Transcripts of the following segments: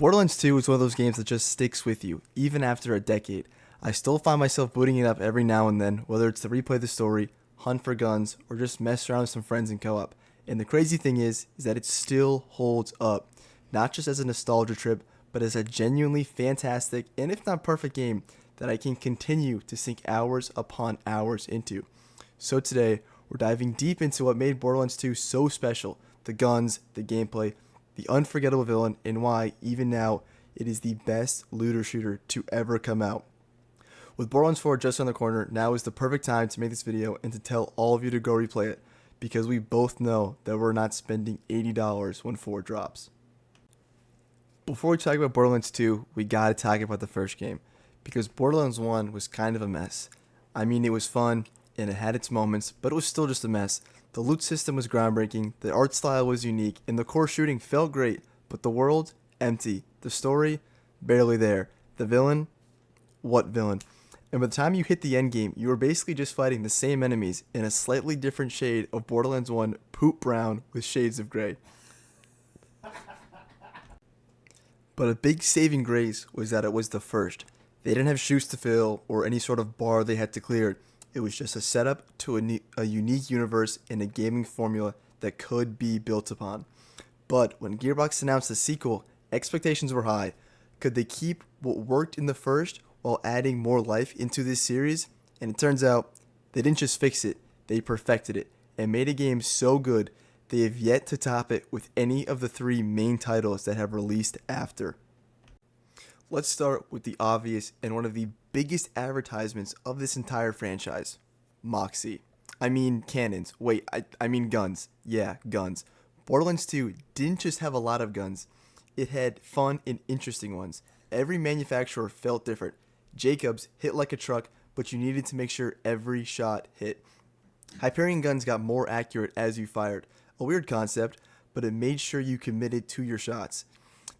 Borderlands 2 is one of those games that just sticks with you, even after a decade. I still find myself booting it up every now and then, whether it's to replay the story, hunt for guns, or just mess around with some friends in co-op. And the crazy thing is that it still holds up, not just as a nostalgia trip, but as a genuinely fantastic, and if not perfect game, that I can continue to sink hours upon hours into. So today, we're diving deep into what made Borderlands 2 so special, the guns, the gameplay, the unforgettable villain, and why, even now, it is the best looter shooter to ever come out. With Borderlands 4 just around the corner, now is the perfect time to make this video and to tell all of you to go replay it, because we both know that we're not spending $80 when 4 drops. Before we talk about Borderlands 2, we gotta talk about the first game, because Borderlands 1 was kind of a mess. I mean, it was fun, and it had its moments, but it was still just a mess. The loot system was groundbreaking, the art style was unique, and the core shooting felt great, but the world, empty. The story, barely there. The villain, what villain? And by the time you hit the end game, you were basically just fighting the same enemies in a slightly different shade of Borderlands 1 poop brown with shades of gray. But a big saving grace was that it was the first. They didn't have shoes to fill or any sort of bar they had to clear. It was just a setup to a unique universe and a gaming formula that could be built upon. But when Gearbox announced the sequel, expectations were high. Could they keep what worked in the first while adding more life into this series? And it turns out they didn't just fix it, they perfected it and made a game so good they have yet to top it with any of the 3 main titles that have released after. Let's start with the obvious and one of the biggest advertisements of this entire franchise, Moxie. I mean cannons. Wait, I mean guns. Yeah, guns. Borderlands 2 didn't just have a lot of guns. It had fun and interesting ones. Every manufacturer felt different. Jacobs hit like a truck, but you needed to make sure every shot hit. Hyperion guns got more accurate as you fired. A weird concept, but it made sure you committed to your shots.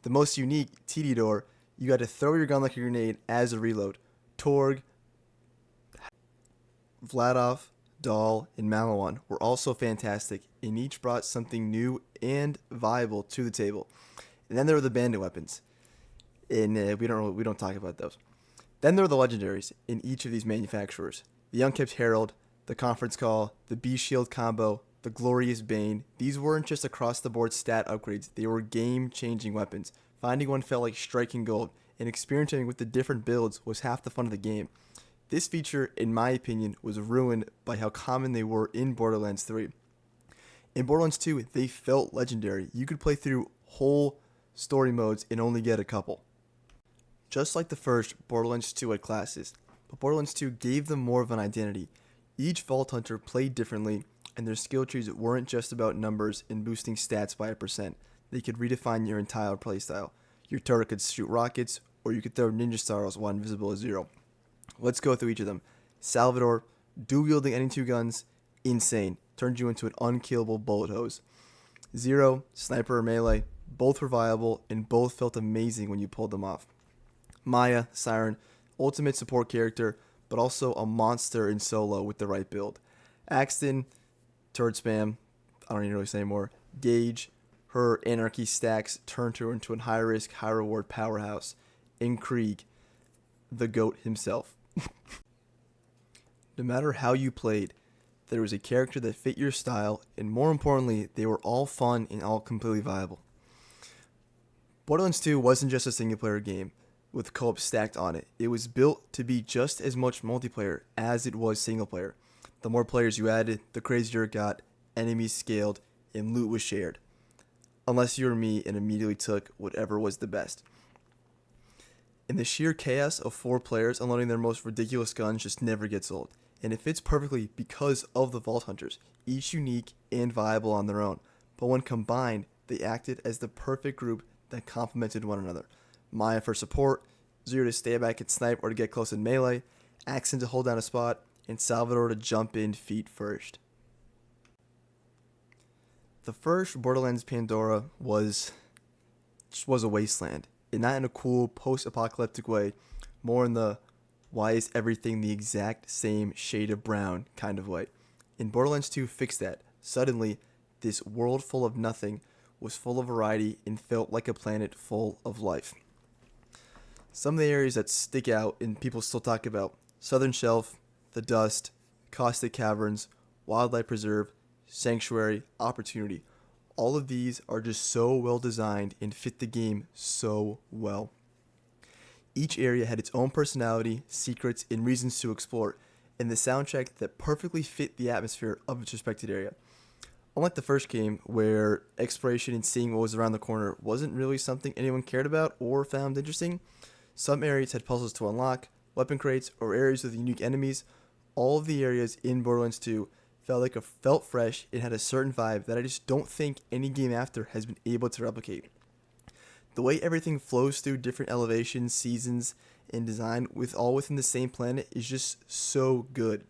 The most unique, Tediador, you got to throw your gun like a grenade as a reload. Torg, Vladov, Dahl, and Malawan were also fantastic, and each brought something new and viable to the table. And then there were the bandit weapons, and we don't talk about those. Then there were the legendaries in each of these manufacturers: the Unkept Herald, the Conference Call, the B Shield combo, the Glorious Bane. These weren't just across the board stat upgrades; they were game-changing weapons. Finding one felt like striking gold, and experimenting with the different builds was half the fun of the game. This feature, in my opinion, was ruined by how common they were in Borderlands 3. In Borderlands 2, they felt legendary. You could play through whole story modes and only get a couple. Just like the first, Borderlands 2 had classes, but Borderlands 2 gave them more of an identity. Each Vault Hunter played differently, and their skill trees weren't just about numbers and boosting stats by a percent. They could redefine your entire playstyle. Your turret could shoot rockets, or you could throw ninja stars while invisible at 0. Let's go through each of them. Salvador, dual-wielding any 2 guns, insane. Turned you into an unkillable bullet hose. Zero, sniper or melee, both were viable, and both felt amazing when you pulled them off. Maya, Siren, ultimate support character, but also a monster in solo with the right build. Axton, turret spam, I don't even really say anymore. Gage, her anarchy stacks turned her into a high-risk, high-reward powerhouse. And Krieg, the GOAT himself. No matter how you played, there was a character that fit your style, and more importantly, they were all fun and all completely viable. Borderlands 2 wasn't just a single-player game with co-op stacked on it. It was built to be just as much multiplayer as it was single-player. The more players you added, the crazier it got, enemies scaled, and loot was shared. Unless you were me and immediately took whatever was the best. And the sheer chaos of 4 players unloading their most ridiculous guns just never gets old. And it fits perfectly because of the Vault Hunters, each unique and viable on their own. But when combined, they acted as the perfect group that complemented one another. Maya for support, Zero to stay back and snipe or to get close in melee, Axon to hold down a spot, and Salvador to jump in feet first. The first Borderlands Pandora was a wasteland, and not in a cool post-apocalyptic way, more in the why is everything the exact same shade of brown kind of way. And Borderlands 2 fixed that. Suddenly, this world full of nothing was full of variety and felt like a planet full of life. Some of the areas that stick out and people still talk about: Southern Shelf, The Dust, Caustic Caverns, Wildlife Preserve, Sanctuary, Opportunity. All of these are just so well designed and fit the game so well. Each area had its own personality, secrets, and reasons to explore, and the soundtrack that perfectly fit the atmosphere of its respected area. Unlike the first game, where exploration and seeing what was around the corner wasn't really something anyone cared about or found interesting, some areas had puzzles to unlock, weapon crates, or areas with unique enemies. All of the areas in Borderlands 2 felt fresh and had a certain vibe that I just don't think any game after has been able to replicate. The way everything flows through different elevations, seasons, and design all within the same planet is just so good.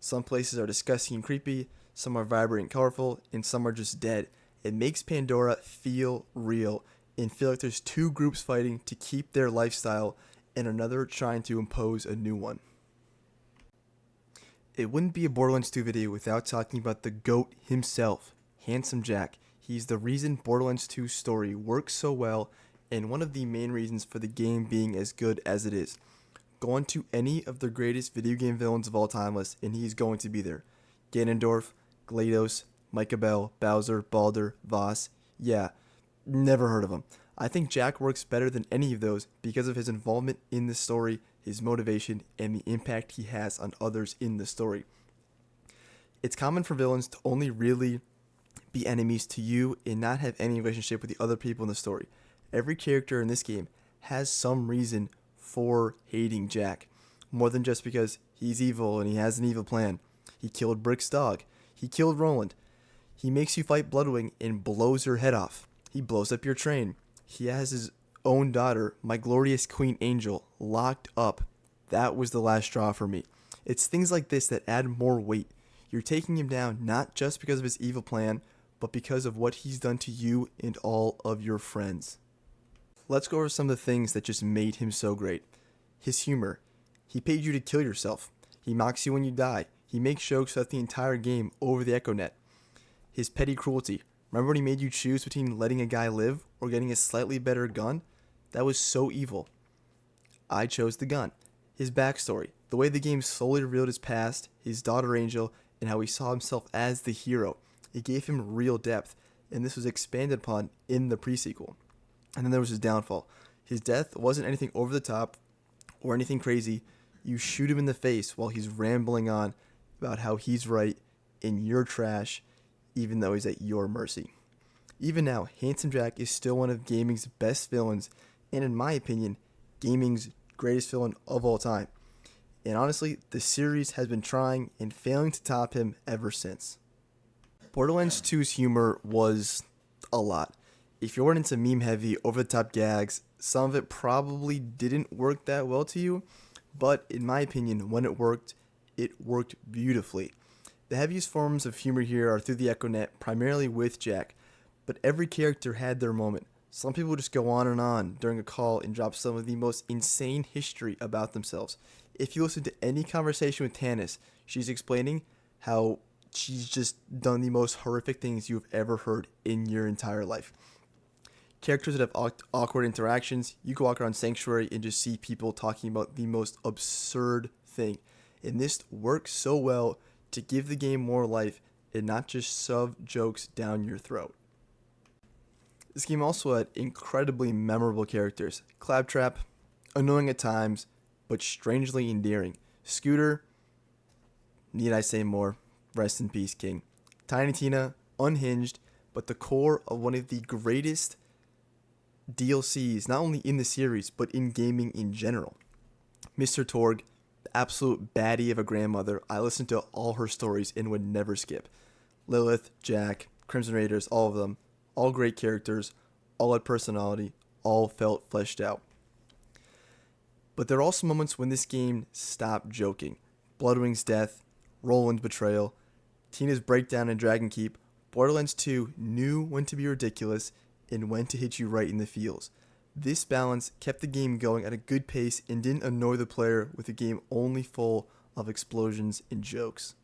Some places are disgusting and creepy, some are vibrant and colorful, and some are just dead. It makes Pandora feel real and feel like there's two groups fighting to keep their lifestyle and another trying to impose a new one. It wouldn't be a Borderlands 2 video without talking about the GOAT himself, Handsome Jack. He's the reason Borderlands 2's story works so well and one of the main reasons for the game being as good as it is. Go on to any of the greatest video game villains of all time list and he's going to be there. Ganondorf, GLaDOS, Micah Bell, Bowser, Baldur, Voss. Yeah, never heard of him. I think Jack works better than any of those because of his involvement in the story, his motivation, and the impact he has on others in the story. It's common for villains to only really be enemies to you and not have any relationship with the other people in the story. Every character in this game has some reason for hating Jack, more than just because he's evil and he has an evil plan. He killed Brick's dog. He killed Roland. He makes you fight Bloodwing and blows your head off. He blows up your train. He has his own daughter, my glorious Queen Angel, locked up. That was the last straw for me. It's things like this that add more weight. You're taking him down not just because of his evil plan, but because of what he's done to you and all of your friends. Let's go over some of the things that just made him so great. His humor. He paid you to kill yourself. He mocks you when you die. He makes jokes throughout the entire game over the Echo Net. His petty cruelty. Remember when he made you choose between letting a guy live or getting a slightly better gun? That was so evil. I chose the gun. His backstory. The way the game slowly revealed his past, his daughter Angel, and how he saw himself as the hero. It gave him real depth, and this was expanded upon in the pre-sequel. And then there was his downfall. His death wasn't anything over the top or anything crazy. You shoot him in the face while he's rambling on about how he's right and you're trash, even though he's at your mercy. Even now, Handsome Jack is still one of gaming's best villains, and in my opinion, gaming's greatest villain of all time. And honestly, the series has been trying and failing to top him ever since. Borderlands 2's humor was a lot. If you weren't into meme-heavy, over-the-top gags, some of it probably didn't work that well to you, but in my opinion, when it worked beautifully. The heaviest forms of humor here are through the Echo Net, primarily with Jack, but every character had their moment. Some people just go on during a call and drop some of the most insane history about themselves. If you listen to any conversation with Tannis, she's explaining how she's just done the most horrific things you've ever heard in your entire life. Characters that have awkward interactions. You can walk around Sanctuary and just see people talking about the most absurd thing. And this works so well to give the game more life and not just shove jokes down your throat. This game also had incredibly memorable characters. Claptrap, annoying at times, but strangely endearing. Scooter, need I say more? Rest in peace, King. Tiny Tina, unhinged, but the core of one of the greatest DLCs, not only in the series, but in gaming in general. Mr. Torg, the absolute baddie of a grandmother. I listened to all her stories and would never skip. Lilith, Jack, Crimson Raiders, all of them. All great characters, all had personality, all felt fleshed out. But there are also moments when this game stopped joking. Bloodwing's death, Roland's betrayal, Tina's breakdown in Dragon Keep. Borderlands 2 knew when to be ridiculous and when to hit you right in the feels. This balance kept the game going at a good pace and didn't annoy the player with a game only full of explosions and jokes.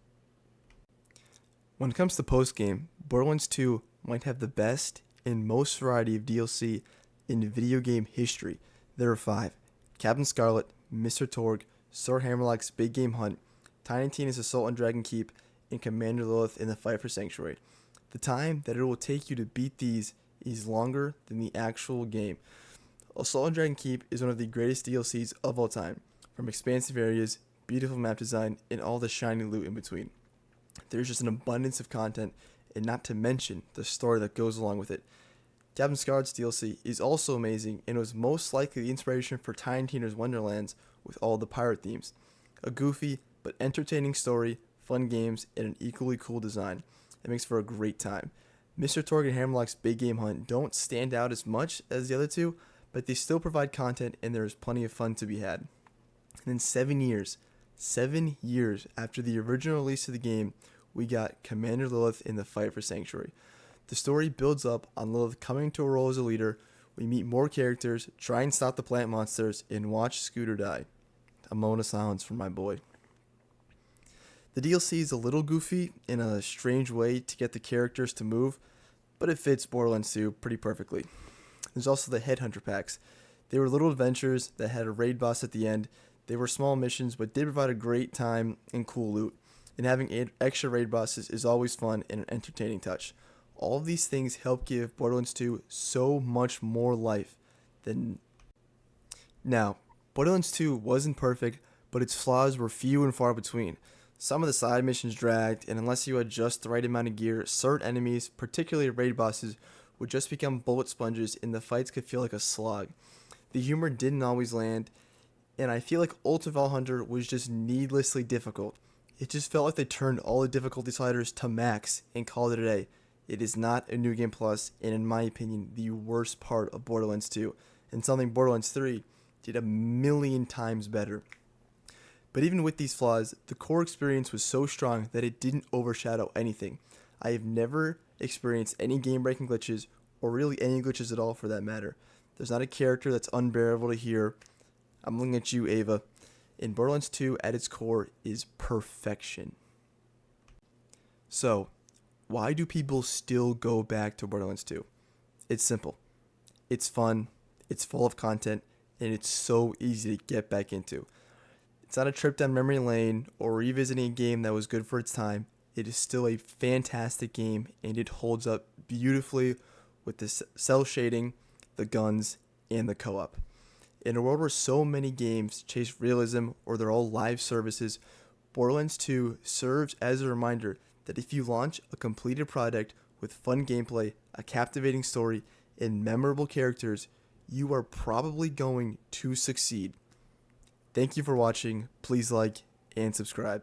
When it comes to post-game, Borderlands 2 might have the best and most variety of DLC in video game history. There are 5. Captain Scarlet, Mr. Torg, Sir Hammerlock's Big Game Hunt, Tiny Tina's Assault on Dragon Keep, and Commander Lilith in the fight for Sanctuary. The time that it will take you to beat these is longer than the actual game. Assault on Dragon Keep is one of the greatest DLCs of all time, from expansive areas, beautiful map design, and all the shiny loot in between. There's just an abundance of content, and not to mention the story that goes along with it. Captain Scarlet's DLC is also amazing and was most likely the inspiration for Tiny Tina's Wonderlands with all the pirate themes. A goofy but entertaining story, fun games, and an equally cool design. It makes for a great time. Mr. Torg and Hammerlock's Big Game Hunt don't stand out as much as the other two, but they still provide content and there is plenty of fun to be had. And in 7 years after the original release of the game, we got Commander Lilith in the fight for Sanctuary. The story builds up on Lilith coming to a role as a leader. We meet more characters, try and stop the plant monsters, and watch Scooter die. A moment of silence for my boy. The DLC is a little goofy in a strange way to get the characters to move, but it fits Borderlands 2 pretty perfectly. There's also the Headhunter packs. They were little adventures that had a raid boss at the end. They were small missions, but did provide a great time and cool loot. And having extra raid bosses is always fun and an entertaining touch. All of these things help give Borderlands 2 so much more life than... Now, Borderlands 2 wasn't perfect, but its flaws were few and far between. Some of the side missions dragged, and unless you had just the right amount of gear, certain enemies, particularly raid bosses, would just become bullet sponges and the fights could feel like a slog. The humor didn't always land, and I feel like Ultimate Vault Hunter was just needlessly difficult. It just felt like they turned all the difficulty sliders to max and called it a day. It is not a New Game Plus, and in my opinion, the worst part of Borderlands 2, and something Borderlands 3 did a million times better. But even with these flaws, the core experience was so strong that it didn't overshadow anything. I have never experienced any game-breaking glitches, or really any glitches at all for that matter. There's not a character that's unbearable to hear. I'm looking at you, Ava. In Borderlands 2, at its core, is perfection. So, why do people still go back to Borderlands 2? It's simple. It's fun, it's full of content, and it's so easy to get back into. It's not a trip down memory lane or revisiting a game that was good for its time. It is still a fantastic game, and it holds up beautifully with the cell shading, the guns, and the co-op. In a world where so many games chase realism or they're all live services, Borderlands 2 serves as a reminder that if you launch a completed product with fun gameplay, a captivating story, and memorable characters, you are probably going to succeed. Thank you for watching. Please like and subscribe.